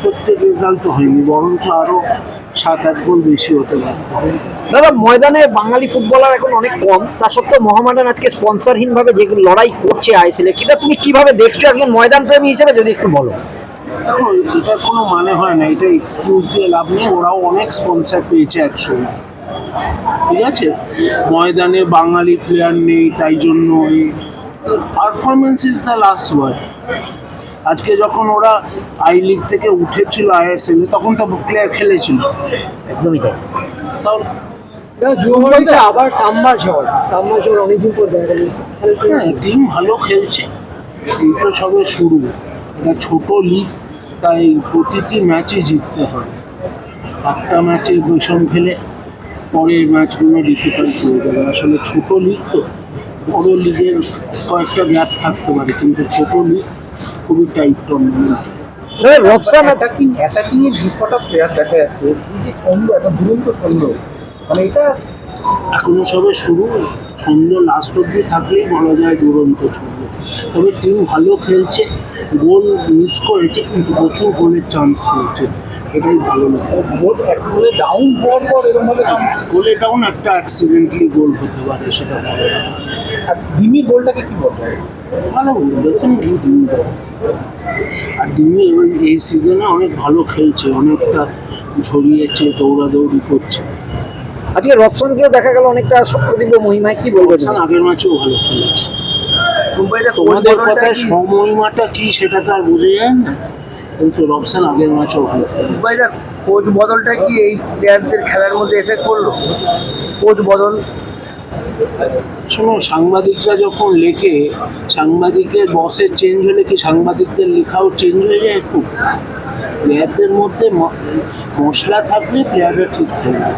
প্রত্যেক রেজাল্ট তো হয়নি, বরঞ্চ আরো 7-8 গোল বেশি হতে পারে। দাদা, ময়দানে বাঙালি ফুটবলার এখন অনেক কম, তা সত্ত্বেও মোহামেডান আজকে স্পন্সরহীন ভাবে যে লড়াই করছে আইএসএলে, কিটা তুমি কিভাবে দেখছো একজন ময়দান প্রেমী হিসেবে, যদি একটু বলো। এখন এটার কোনো মানে হয় না, এটা এক্সকিউজ দিয়ে লাভ নেই। ওরাও অনেক স্পন্সর পেয়েছে একসময়, ঠিক আছে। ময়দানে বাঙালি প্লেয়ার নেই, তাই জন্য performance is the last word. আজকে যখন ওরা আই লিগ থেকে উঠেছিল আইএসএল, তখন তো প্লেয়ার খেলেছিল। একদমই তাই। তাহলে যুবভারতীতে আবার সাম্বা ঝড় অনেকদিন পর দেখা গেছে। টিম ভালো খেলছে, এই তো সবে শুরু। এটা ছোট লিগ, তাই প্রতিটি ম্যাচে জিততে হবে। একটা ম্যাচে বিষম খেলে পরের ম্যাচগুলো ডিফিকাল্ট হয়ে যাবে। আসলে ছোট লিগ তো, বড় লিগের কয়েকটা গ্যাপ থাকতে পারে, কিন্তু ছোট লিগ খুবই টাইট টুর্নামেন্ট। রফসান অ্যাটাকিংয়ের দুটো প্লেয়ার দেখা যাচ্ছে, এই যে ছন্দ, একটা দুরন্ত ছন্দ, মানে এটা এখনো সবে শুরু। ছন্দ লাস্ট অব্দি থাকলেই বলা যায় দুরন্ত ছন্দ। তবে টিম ভালো খেলছে, গোল মিস করেছে কিন্তু প্রচুর গোলের চান্স পেয়েছে, এটাই ভালো লাগে। গোলে ডাউন হওয়ার পর এরকমভাবে গোলে ডাউন একটা অ্যাক্সিডেন্টলি গোল হতে পারে, সেটা ভালো। আর ডিমির গোলটাকে কি বলবো? ভালো গোল, ডেফিনেটলি ডিমি গোল। আর ডিমি এই সিজনে অনেক ভালো খেলছে, অনেকটা ঝরিয়েছে, দৌড়াদৌড়ি করছে। আজকে রফসানকেও দেখা গেল অনেকটা সপ্রদীপ মহিমায়, কি বলবো রফসান আগের ম্যাচেও ভালো খেলেছে। তোমাদের কথায় সমহিমাটা কি সেটা তো আর বোঝা যায় না, কিন্তু রফসান আগের ম্যাচও ভালো খেলেছে। ভাইরা, কোচ বদলটা কি এই প্লেয়ারদের খেলার মধ্যে এফেক্ট করলো? কোচ বদল, শোনো, সাংবাদিকরা যখন লেখে, সাংবাদিকের বসের চেঞ্জ হলে কি সাংবাদিকদের লেখাও চেঞ্জ হয়ে যায়? খুব প্লেয়ারদের মধ্যে মশলা থাকলে প্লেয়াররা ঠিক খেলবে।